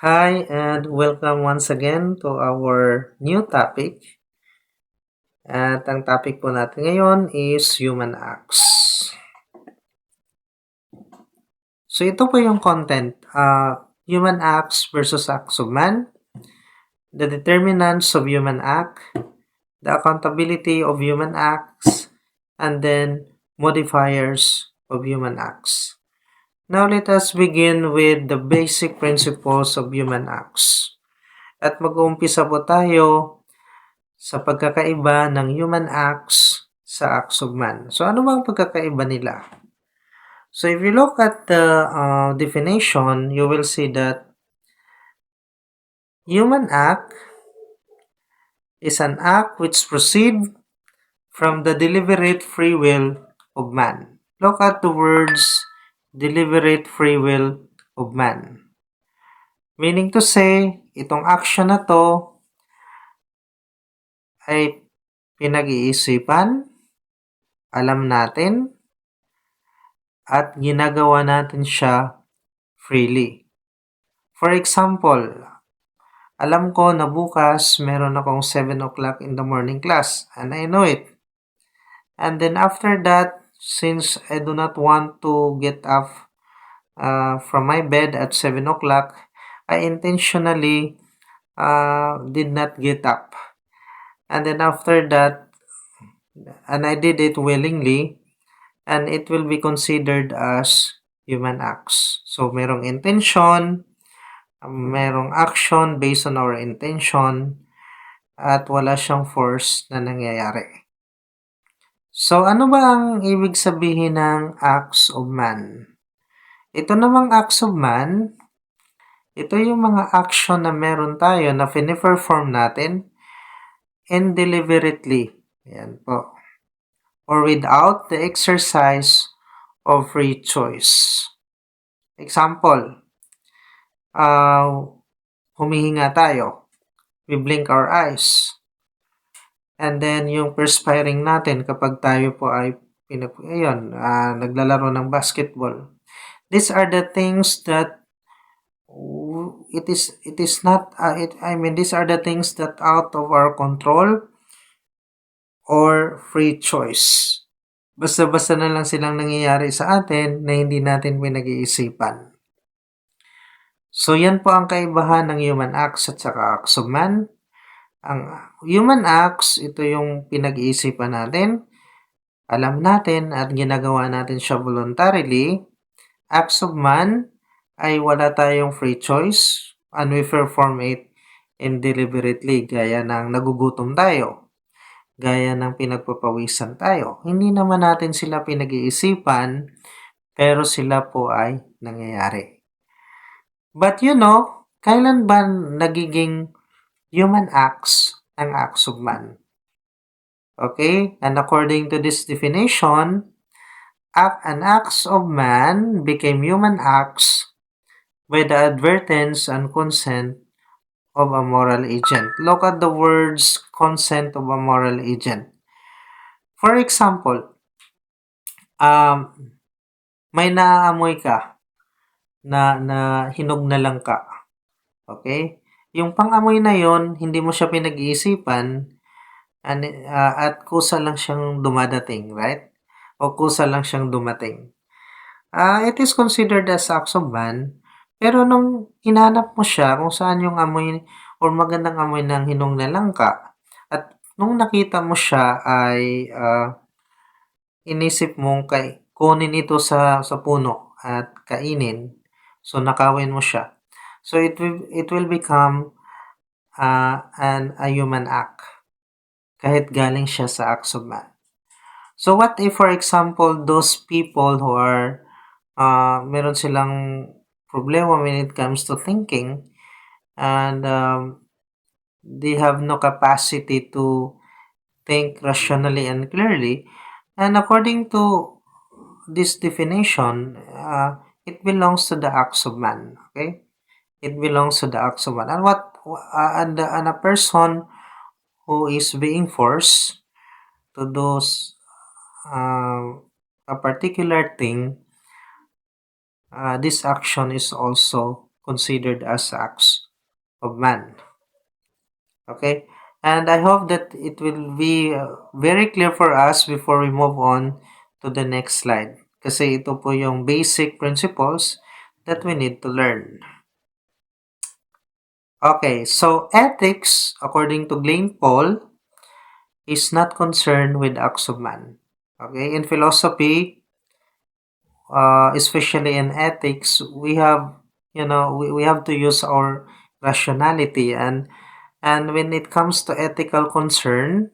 Hi, and welcome once again to our new topic. At ang topic po natin ngayon is human acts. So ito po yung content. Human acts versus acts of man, the determinants of human act, the accountability of human acts, and then modifiers of human acts. Now let us begin with the basic principles of human acts. At mag-uumpisa po tayo sa pagkakaiba ng human acts sa acts of man. So, ano bang pagkakaiba nila? So, if you look at the definition, you will see that human act is an act which proceeds from the deliberate free will of man. Look at the words deliberate free will of man. Meaning to say, itong action na to ay pinag-iisipan, alam natin, at ginagawa natin siya freely. For example, alam ko na bukas meron akong 7 o'clock in the morning class and I know it. And then after that, since I do not want to get up from my bed at 7 o'clock, I intentionally did not get up. And then after that, and I did it willingly, and it will be considered as human acts. So, merong intention, merong action based on our intention, at wala siyang force na nangyayari. So, ano ba ang ibig sabihin ng acts of man? Ito namang acts of man, ito yung mga action na meron tayo na piniperform natin indeliberately. Ayan po. Or without the exercise of free choice. Example, humihinga tayo. We blink our eyes. And then, yung perspiring natin kapag tayo po ay naglalaro ng basketball. These are the things that these are the things that out of our control or free choice. Basta-basta na lang silang nangyayari sa atin na hindi natin pinag-iisipan. So, yan po ang kaibahan ng human acts at saka acts of man. Ang human acts, ito yung pinag-iisipan natin, alam natin at ginagawa natin siya voluntarily. Acts of man ay wala tayong free choice and we perform it indeliberately gaya ng nagugutom tayo, gaya ng pinagpapawisan tayo. Hindi naman natin sila pinag-iisipan pero sila po ay nangyayari. But kailan ba nagiging human acts ang acts of man? Okay, and according to this definition, an acts of man became human acts by the advertence and consent of a moral agent. Look at the words consent of a moral agent. For example, may naaamoy ka na hinog na lang ka. Okay? Yung pang-amoy na yon, hindi mo siya pinag-iisipan at kusa lang siyang dumadating, right? O kusa lang siyang dumating. It is considered as acts of man, pero nung hinanap mo siya kung saan yung amoy or magandang amoy ng hinog na langka, at nung nakita mo siya ay inisip mong kunin ito sa puno at kainin, so nakawin mo siya. So it will become a human act kahit galing siya sa acts of man. So what if, for example, those people who are meron silang problema when it comes to thinking and they have no capacity to think rationally and clearly, and according to this definition, it belongs to the acts of man. Okay, it belongs to the acts of man. And and a person who is being forced to do a particular thing, this action is also considered as acts of man. Okay? And I hope that it will be very clear for us before we move on to the next slide. Kasi ito po yung basic principles that we need to learn. Okay, so ethics, according to Glenn Paul, is not concerned with acts of man. Okay, in philosophy, especially in ethics, we have, we have to use our rationality, and when it comes to ethical concern,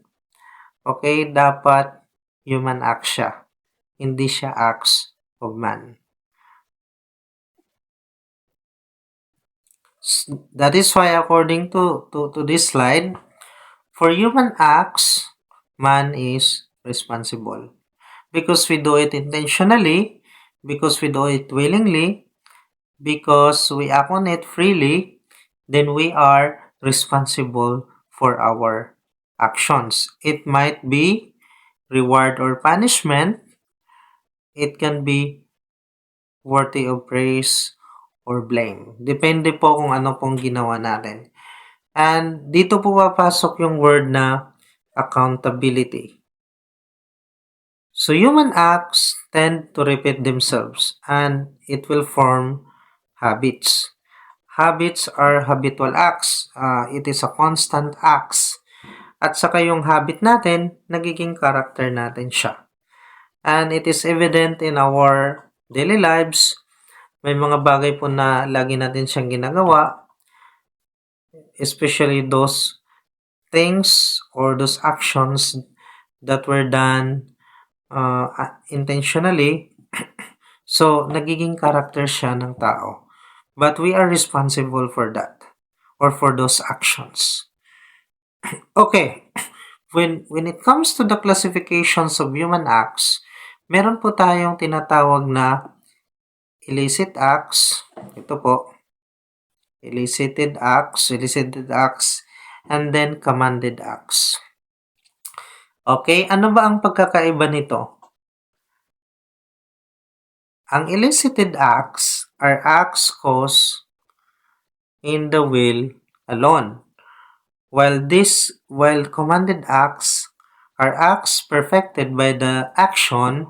okay, dapat human act siya, hindi siya acts of man. That is why, according to this slide, for human acts, man is responsible. Because we do it intentionally, because we do it willingly, because we act on it freely, then we are responsible for our actions. It might be reward or punishment. It can be worthy of praise or blame. Depende po kung ano pong ginawa natin. And dito po papasok yung word na accountability. So human acts tend to repeat themselves and it will form habits. Habits are habitual acts. It is a constant acts. At saka yung habit natin, nagiging character natin siya. And it is evident in our daily lives. May mga bagay po na lagi natin siyang ginagawa, especially those things or those actions that were done intentionally. So, nagiging character siya ng tao. But we are responsible for that or for those actions. Okay, when it comes to the classifications of human acts, meron po tayong tinatawag na illicit acts. Ito po. Elicited acts, and then commanded acts. Okay, ano ba ang pagkakaiba nito? Ang elicited acts are acts caused in the will alone, while commanded acts are acts perfected by the action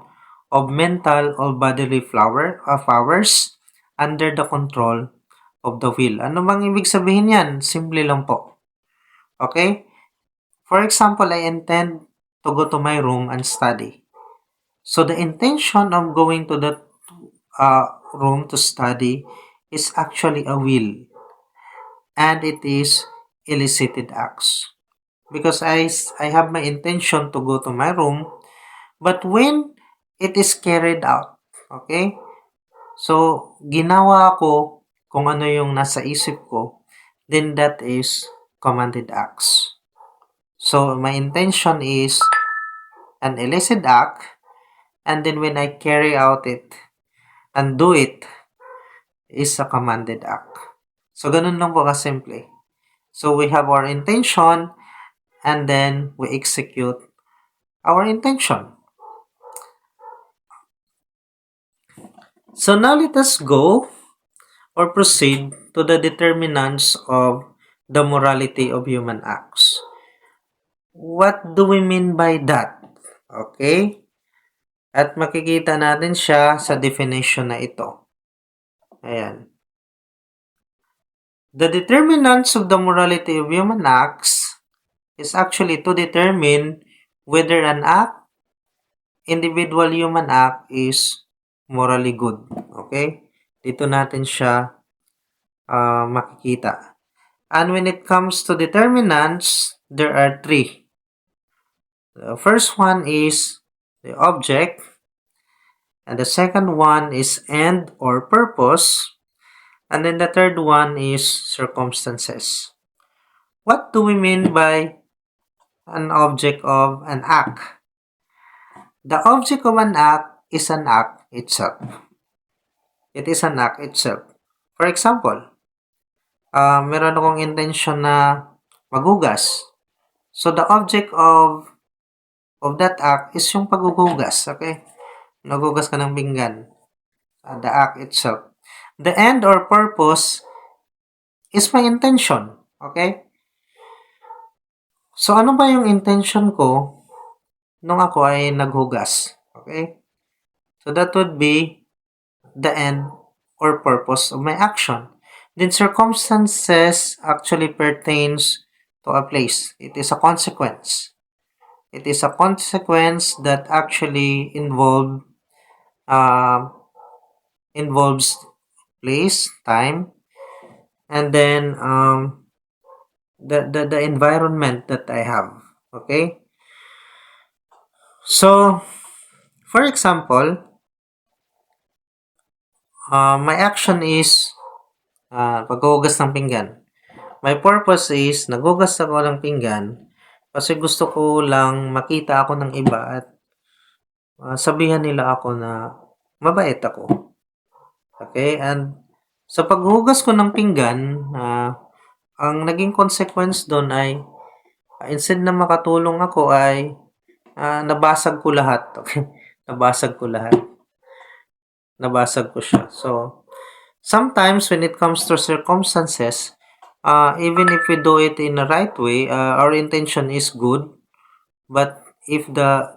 of mental or bodily powers under the control of the will. Ano bang ibig sabihin yan? Simple lang po. Okay? For example, I intend to go to my room and study. So the intention of going to that room to study is actually a will. And it is elicited acts. Because I have my intention to go to my room, but when it is carried out, okay? So, ginawa ko kung ano yung nasa isip ko, then that is commanded acts. So, my intention is an illicit act, and then when I carry out it and do it, is a commanded act. So, ganun lang po kasimple. So, we have our intention, and then we execute our intention. So, now let us go or proceed to the determinants of the morality of human acts. What do we mean by that? Okay? At makikita natin siya sa definition na ito. Ayan. The determinants of the morality of human acts is actually to determine whether an individual human act is morally good. Okay? Dito natin siya makikita. And when it comes to determinants, there are three. The first one is the object, and the second one is end or purpose, and then the third one is circumstances. What do we mean by an object of an act? The object of an act is an act itself. It is an act itself. For example, meron akong intention na maghugas. So, the object of that act is yung paghuhugas, okay? Naghugas ka ng pinggan. The act itself. The end or purpose is my intention. Okay? So, ano ba yung intention ko nung ako ay naghugas? Okay? So, that would be the end or purpose of my action. Then circumstances actually pertains to a place. It is a consequence. It is a consequence that actually uh, involves place, time, and then the environment that I have. Okay? So, for example, my action is paghuhugas ng pinggan. My purpose is naghugas ako ng pinggan kasi gusto ko lang makita ako ng iba at sabihan nila ako na mabait ako. Okay? And sa paghuhugas ko ng pinggan, ang naging consequence doon ay instead na makatulong ako ay nabasag ko lahat. Okay? Nabasag ko lahat. Nabasag ko siya. So, sometimes when it comes to circumstances, even if we do it in the right way, our intention is good. But if the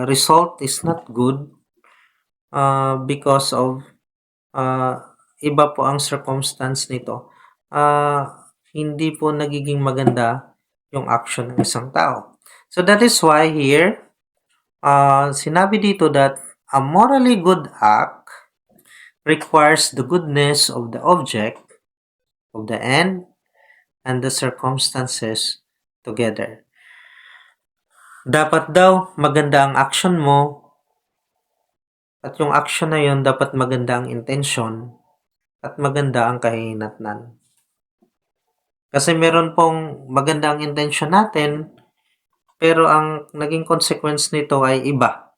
result is not good, because of iba po ang circumstance nito, hindi po nagiging maganda yung action ng isang tao. So that is why here, sinabi dito that a morally good act requires the goodness of the object, of the end, and the circumstances together. Dapat daw maganda ang action mo at yung action na yun dapat maganda ang intention at maganda ang kahinatnan. Kasi meron pong maganda ang intention natin pero ang naging consequence nito ay iba.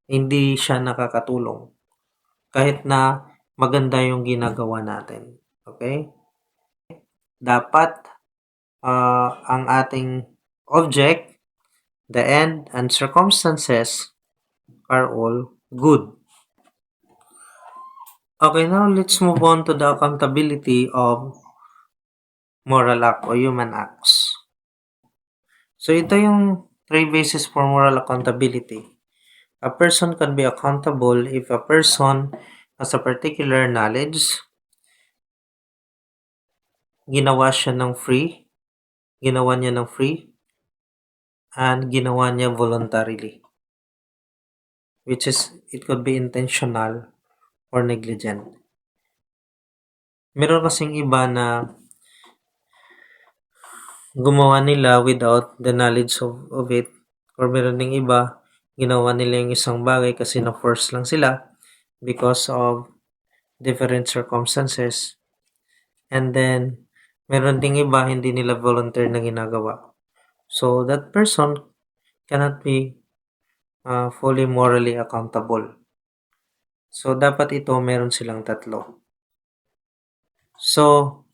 Hindi siya nakakatulong. Kahit na maganda yung ginagawa natin. Okay? Dapat ang ating object, the end, and circumstances are all good. Okay, now let's move on to the accountability of moral act o human acts. So, ito yung 3 bases for moral accountability. A person can be accountable if a person has a particular knowledge, ginawa niya ng free, and ginawa niya voluntarily. Which is, it could be intentional or negligent. Meron kasing iba na gumawa nila without the knowledge of it. Or meron ding iba, ginawa nila yung isang bagay kasi na-force lang sila because of different circumstances. And then, meron ding iba, hindi nila volunteer na ginagawa. So, that person cannot be fully morally accountable. So, dapat ito, meron silang tatlo. So,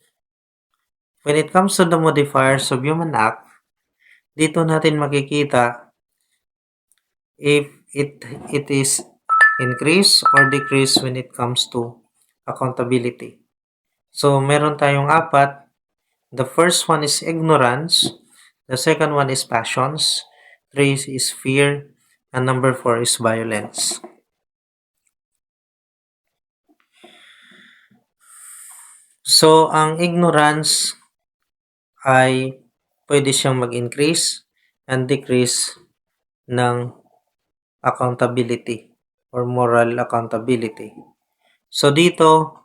when it comes to the modifiers of human act, dito natin makikita if it is increase or decrease when it comes to accountability. So, meron tayong 4. The first one is ignorance. The second one is passions. 3 is fear. And number 4 is violence. So, ang ignorance ay pwede siyang mag-increase and decrease ng accountability or moral accountability. So, dito,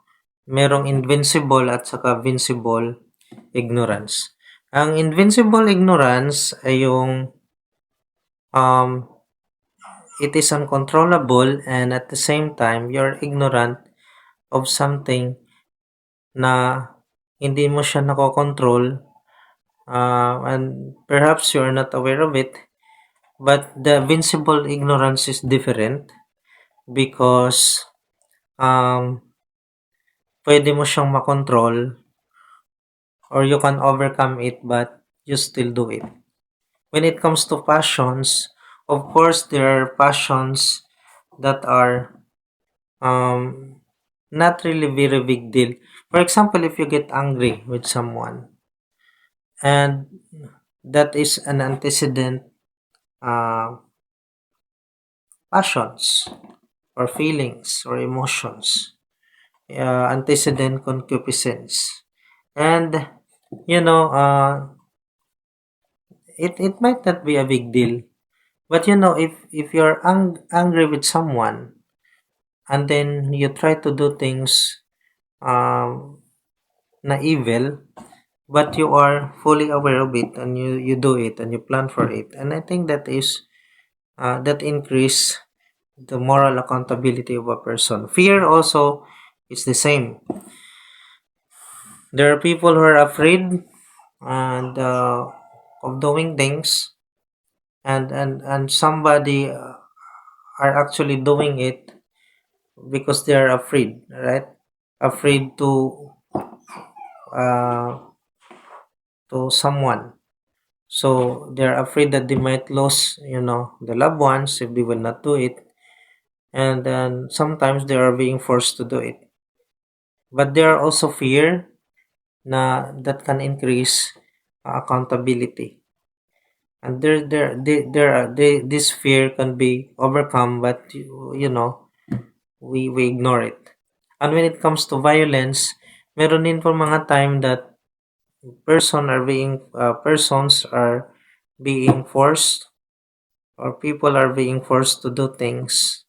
merong invincible at saka vincible ignorance. Ang invincible ignorance ay yung it is uncontrollable and at the same time, you're ignorant of something na hindi mo siya nakokontrol and perhaps you're not aware of it. But the vincible ignorance is different because pwede mo siyang makontrol or you can overcome it but you still do it. When it comes to passions, of course, there are passions that are not really very big deal. For example, if you get angry with someone and that is an antecedent uh, passions or feelings or emotions, antecedent concupiscence. And, you know, it might not be a big deal. But, if you're angry with someone and then you try to do things um, na evil, but you are fully aware of it and you do it and you plan for it. And I think that increase the moral accountability of a person. Fear also is the same. There are people who are afraid and of doing things, and somebody are actually doing it because they are afraid, right? Afraid uh, to someone. So they're afraid that they might lose, the loved ones if they will not do it. And then sometimes they are being forced to do it. But there are also fear that can increase accountability. And this fear can be overcome, but we ignore it. And when it comes to violence, meron din po mga time that persons are being forced, or people are being forced to do things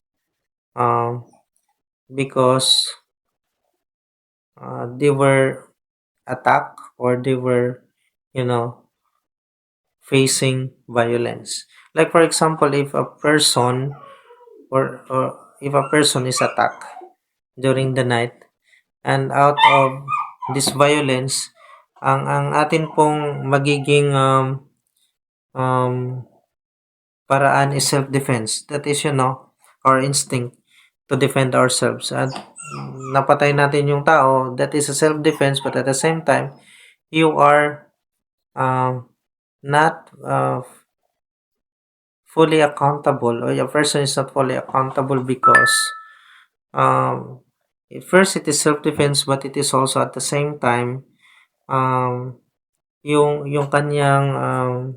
um, because they were attacked, or they were, you know, facing violence. Like for example, if a person or if a person is attacked during the night, and out of this violence, ang atin pong magiging um, paraan is self-defense. That is, our instinct to defend ourselves. At napatay natin yung tao, that is a self-defense, but at the same time, you are not fully accountable, or your person is not fully accountable because um, at first it is self-defense, but it is also at the same time um, yung kanyang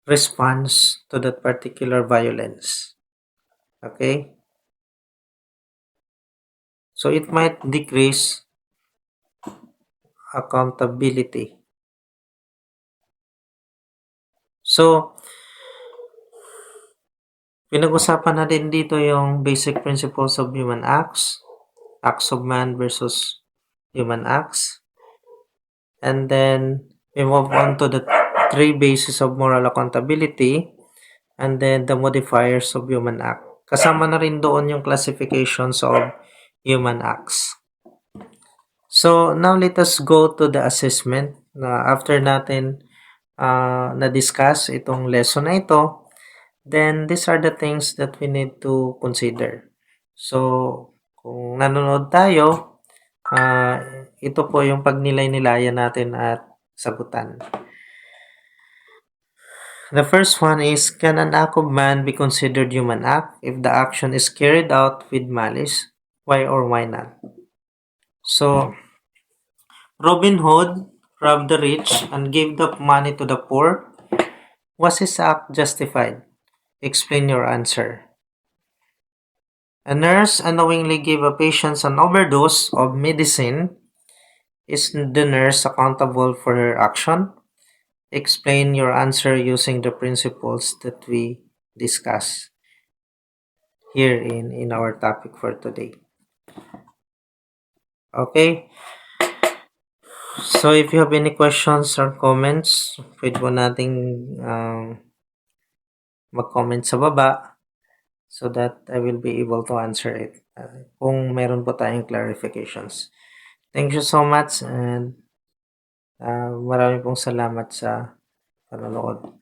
response to that particular violence. Okay? So it might decrease accountability. So, pinag-usapan natin dito yung basic principles of human acts of man versus human acts. And then, we move on to the 3 bases of moral accountability, and then the modifiers of human act. Kasama na rin doon yung classifications of human acts. So, now let us go to the assessment. After natin na-discuss itong lesson na ito, then these are the things that we need to consider. So, kung nanonood tayo, ito po yung pagnilay-nilayan natin at sagutan. The first one is, can an act of man be considered human act if the action is carried out with malice? Why or why not? So, Robin Hood robbed the rich and gave the money to the poor. Was his act justified? Explain your answer. A nurse unknowingly gave a patient an overdose of medicine. Is the nurse accountable for her action? Explain your answer using the principles that we discuss here in our topic for today. Okay? So, if you have any questions or comments, pwede po nating mag-comment sa baba so that I will be able to answer it kung meron po tayong clarifications. Thank you so much, and marami pong salamat sa panonood.